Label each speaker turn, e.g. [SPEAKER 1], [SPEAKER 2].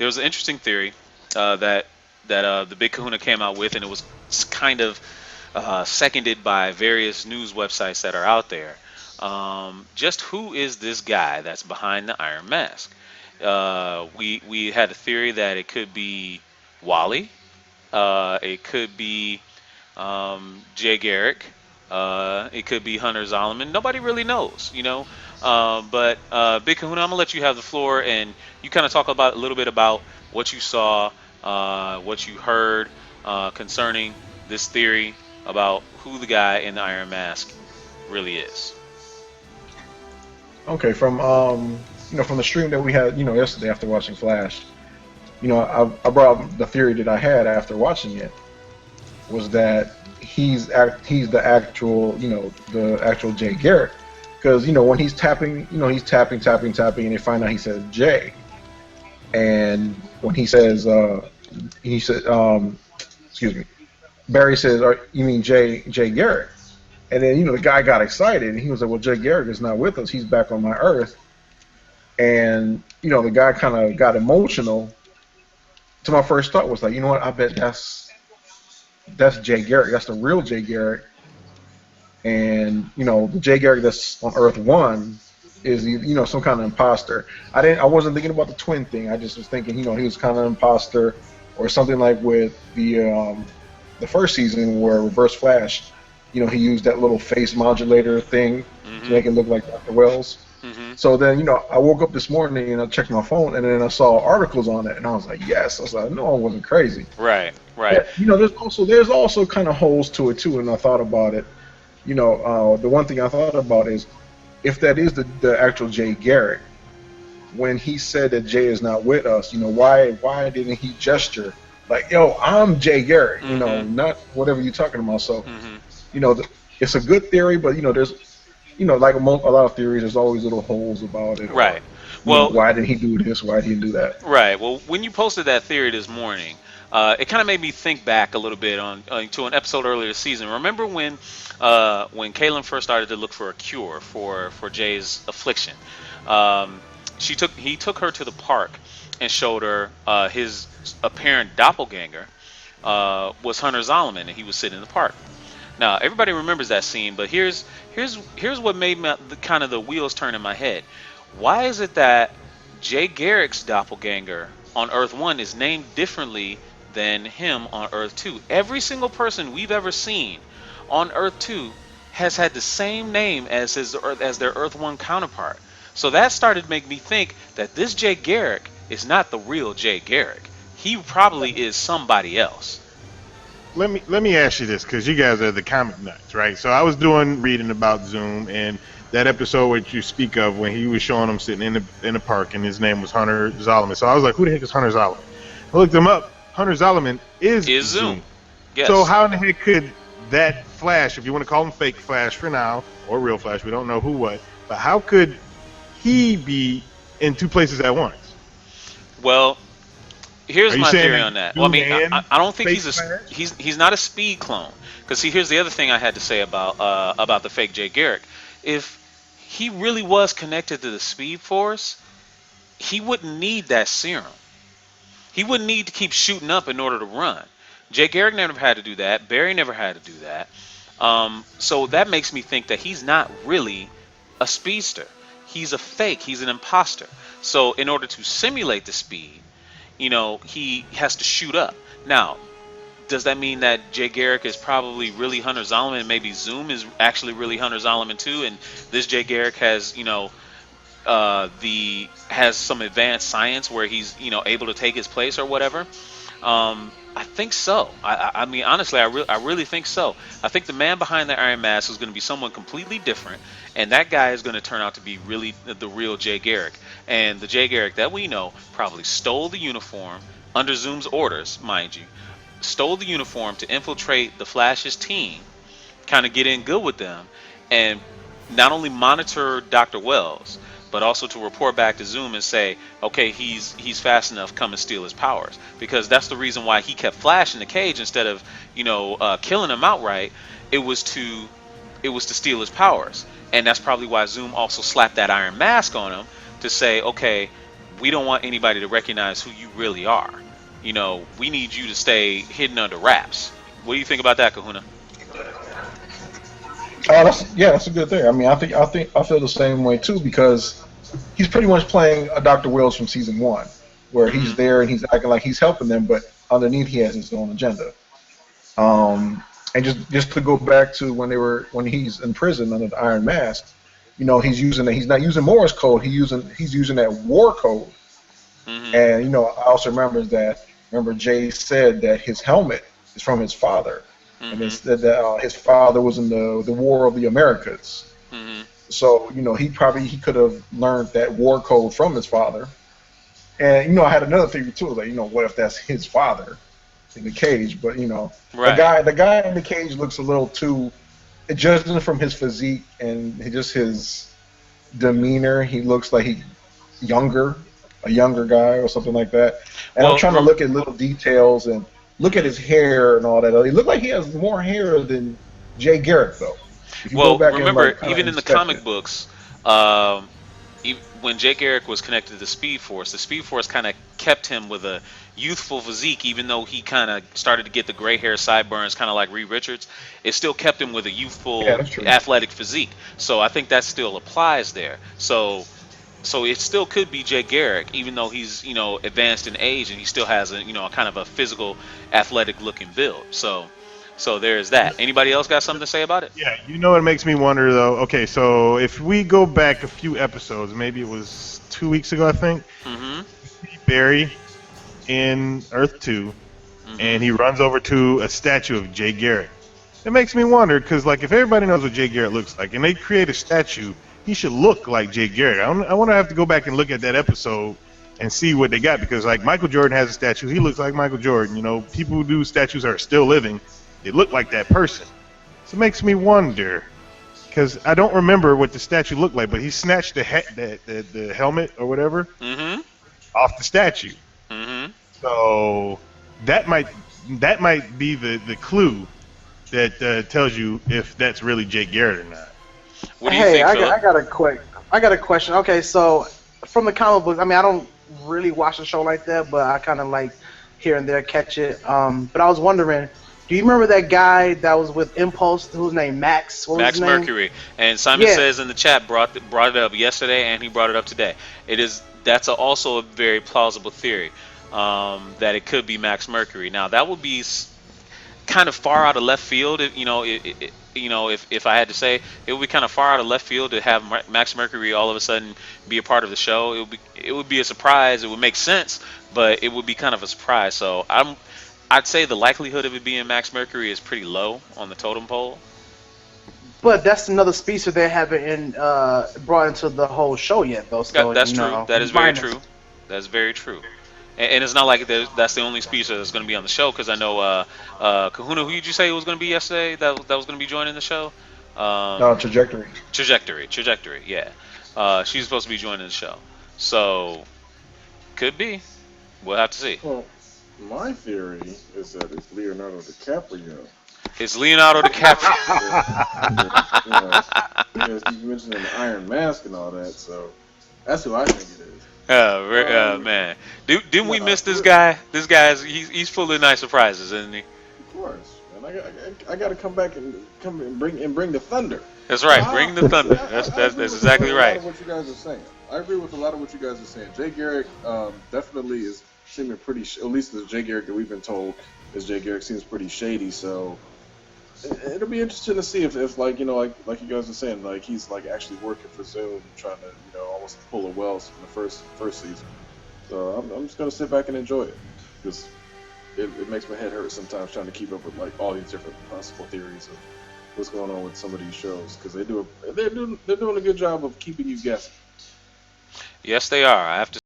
[SPEAKER 1] there was an interesting theory that the Big Kahuna came out with, and it was kind of seconded by various news websites that are out there. Just who is this guy that's behind the Iron Mask? We had a theory that it could be Wally. It could be Jay Garrick. It could be Hunter Zolomon. Nobody really knows, you know. But Big Kahuna, I'm gonna let you have the floor, and you kind of talk about a little bit about what you saw, what you heard concerning this theory about who the guy in the Iron Mask really is.
[SPEAKER 2] Okay, from from the stream that we had, yesterday after watching Flash, I brought up the theory that I had after watching it was that he's the actual, the actual Jay Garrick, because when he's tapping, he's tapping, and they find out he says Jay, and when he said, excuse me, Barry says, "You mean Jay Garrick?" And then the guy got excited, and he was like, "Well, Jay Garrick is not with us; he's back on my Earth." And the guy kind of got emotional. So my first thought was like, you know what? I bet that's Jay Garrick. That's the real Jay Garrick. And the Jay Garrick that's on Earth One is some kind of imposter. I wasn't thinking about the twin thing. I just was thinking he was kind of an imposter or something like with the first season where Reverse Flash, he used that little face modulator thing to make it look like Dr. Wells.
[SPEAKER 1] Mm-hmm.
[SPEAKER 2] So then, I woke up this morning and I checked my phone, and then I saw articles on it, and I was like, yes. I was like, no, I wasn't crazy.
[SPEAKER 1] Right, right.
[SPEAKER 2] Yeah, there's also kind of holes to it too, and I thought about it. The one thing I thought about is if that is the actual Jay Garrick, when he said that Jay is not with us, why didn't he gesture like, yo, I'm Jay Garrick, not whatever you're talking about. So, it's a good theory, but there's like a lot of theories, there's always little holes about it.
[SPEAKER 1] Right.
[SPEAKER 2] Well, why did he do this? Why did he do that?
[SPEAKER 1] Right. Well, when you posted that theory this morning, it kind of made me think back a little bit to an episode earlier this season. Remember when Kaylin first started to look for a cure for Jay's affliction? He took her to the park and showed her his apparent doppelganger was Hunter Zolomon, and he was sitting in the park. Now everybody remembers that scene, but here's what made kind of the wheels turn in my head. Why is it that Jay Garrick's doppelganger on Earth 1 is named differently than him on Earth 2? Every single person we've ever seen on Earth 2 has had the same name as their Earth 1 counterpart. So that started to make me think that this Jay Garrick is not the real Jay Garrick. He probably is somebody else.
[SPEAKER 3] Let me ask you this, because you guys are the comic nuts, right? So I was reading about Zoom, and that episode which you speak of when he was showing him sitting in the park, and his name was Hunter Zolomon. So I was like, who the heck is Hunter Zolomon? I looked him up. Hunter Zolomon is Zoom.
[SPEAKER 1] Yes.
[SPEAKER 3] So how in the heck could that Flash, if you want to call him fake Flash for now, or real Flash, we don't know what, but how could he be in two places at once?
[SPEAKER 1] Well, here's my theory on that. Well, I mean, I don't think he's not a speed clone. Because see, here's the other thing I had to say about the fake Jay Garrick. If he really was connected to the Speed Force, he wouldn't need that serum. He wouldn't need to keep shooting up in order to run. Jay Garrick never had to do that. Barry never had to do that. So that makes me think that he's not really a speedster. He's a fake. He's an imposter. So in order to simulate the speed, he has to shoot up. Now, does that mean that Jay Garrick is probably really Hunter Zolomon, and maybe Zoom is actually really Hunter Zolomon too, and this Jay Garrick has, has some advanced science where he's, able to take his place or whatever? I think so. I mean, honestly, I really think so. I think the man behind the Iron Mask is going to be someone completely different, and that guy is going to turn out to be really the real Jay Garrick. And the Jay Garrick that we know probably stole the uniform under Zoom's orders, mind you, stole the uniform to infiltrate the Flash's team, kind of get in good with them, and not only monitor Dr. Wells, but also to report back to Zoom and say, okay, he's fast enough, come and steal his powers. Because that's the reason why he kept Flash in the cage instead of, killing him outright. It was to steal his powers. And that's probably why Zoom also slapped that Iron Mask on him to say, okay, we don't want anybody to recognize who you really are. We need you to stay hidden under wraps. What do you think about that, Kahuna?
[SPEAKER 2] That's a good thing. I mean, I feel the same way too because he's pretty much playing a Dr. Wills from season one, where
[SPEAKER 1] Hmm.
[SPEAKER 2] he's there and he's acting like he's helping them, but underneath he has his own agenda. And just to go back to when he's in prison under the Iron Mask, he's not using Morse code. He's using that war code.
[SPEAKER 1] Hmm.
[SPEAKER 2] And I also remember Jay said that his helmet is from his father, and it
[SPEAKER 1] Hmm.
[SPEAKER 2] said that his father was in the War of the Americas.
[SPEAKER 1] Hmm.
[SPEAKER 2] So he could have learned that war code from his father. And I had another theory too, like what if that's his father in the cage? But the
[SPEAKER 1] Right.
[SPEAKER 2] guy in the cage looks a little too, judging from his physique and just his demeanor, he looks like younger, a younger guy or something like that. And I'm
[SPEAKER 1] Well,
[SPEAKER 2] trying to look at little details and look at his hair and all that. It looked like he has more hair than Jay Garrick, though. If you go
[SPEAKER 1] well,
[SPEAKER 2] back and
[SPEAKER 1] remember,
[SPEAKER 2] like kind of
[SPEAKER 1] even in the
[SPEAKER 2] inspect
[SPEAKER 1] comic
[SPEAKER 2] it.
[SPEAKER 1] books, when Jay Garrick was connected to the Speed Force kind of kept him with a youthful physique, even though he kind of started to get the gray hair sideburns, kind of like Reed Richards. It still kept him with a
[SPEAKER 2] Yeah,
[SPEAKER 1] youthful,
[SPEAKER 2] that's true.
[SPEAKER 1] athletic physique. So I think that still applies there. So it still could be Jay Garrick, even though he's advanced in age and he still has a kind of a physical, athletic looking build. So there's that. Anybody else got something to say about it?
[SPEAKER 3] Yeah, what makes me wonder though. Okay, so if we go back a few episodes, maybe it was 2 weeks ago, I think.
[SPEAKER 1] Mm-hmm.
[SPEAKER 3] See Barry in Earth 2,
[SPEAKER 1] Mm-hmm.
[SPEAKER 3] and he runs over to a statue of Jay Garrick. It makes me wonder because, like, if everybody knows what Jay Garrick looks like, and they create a statue, he should look like Jay Garrick. I want to have to go back and look at that episode and see what they got because, like, Michael Jordan has a statue. He looks like Michael Jordan. People who do statues are still living. They look like that person. So it makes me wonder because I don't remember what the statue looked like, but he snatched the helmet or whatever
[SPEAKER 1] Mm-hmm.
[SPEAKER 3] off the statue.
[SPEAKER 1] Mm-hmm.
[SPEAKER 3] So that might be the clue that tells you if that's really Jay Garrett or not.
[SPEAKER 1] What do you
[SPEAKER 4] Hey,
[SPEAKER 1] think, Philip?
[SPEAKER 4] I got a question. Okay, so from the comic books, I mean, I don't really watch the show like that, but I kind of like here and there catch it. But I was wondering, do you remember that guy that was with Impulse, whose name Max? What was
[SPEAKER 1] Max
[SPEAKER 4] his name?
[SPEAKER 1] Mercury. And Simon
[SPEAKER 4] Yeah,
[SPEAKER 1] says in the chat brought it up yesterday, and he brought it up today. That's also a very plausible theory, that it could be Max Mercury. Now that would be kind of far out of left field. If I had to say, it would be kind of far out of left field to have Max Mercury all of a sudden be a part of the show. It would be a surprise. It would make sense, but it would be kind of a surprise. So I'd say the likelihood of it being Max Mercury is pretty low on the totem pole.
[SPEAKER 4] but that's another speedster they haven't brought into the whole show yet, though. So
[SPEAKER 1] That's true. That is very
[SPEAKER 4] minus.
[SPEAKER 1] true. That's very true. And it's not like that's the only speech that's going to be on the show, because I know Kahuna, who did you say was going to be yesterday that was going to be joining the show?
[SPEAKER 2] Trajectory.
[SPEAKER 1] Trajectory, yeah. She's supposed to be joining the show. So, could be. We'll have to see.
[SPEAKER 5] Well, my theory is that it's Leonardo DiCaprio.
[SPEAKER 1] It's Leonardo DiCaprio.
[SPEAKER 5] Because you mentioned the Iron Mask and all that, so that's who I think it is.
[SPEAKER 1] Man. Didn't we
[SPEAKER 5] No,
[SPEAKER 1] miss this guy? This guy's he's full of nice surprises, isn't he?
[SPEAKER 5] of course. And I got to come back and bring the thunder.
[SPEAKER 1] That's right. Bring the thunder.
[SPEAKER 5] I
[SPEAKER 1] That's
[SPEAKER 5] agree with
[SPEAKER 1] exactly
[SPEAKER 5] a lot
[SPEAKER 1] right.
[SPEAKER 5] of what you guys are saying. I agree with a lot of what you guys are saying. Jay Garrick definitely is seeming pretty. At least the Jay Garrick that we've been told is Jay Garrick seems pretty shady. So it'll be interesting to see if like like you guys are saying, like he's like actually working for Zoom, trying to almost pull a Wells from the first season. So I'm just gonna sit back and enjoy it because it makes my head hurt sometimes trying to keep up with like all these different possible theories of what's going on with some of these shows because they're doing a good job of keeping you guessing.
[SPEAKER 1] Yes, they are. I have to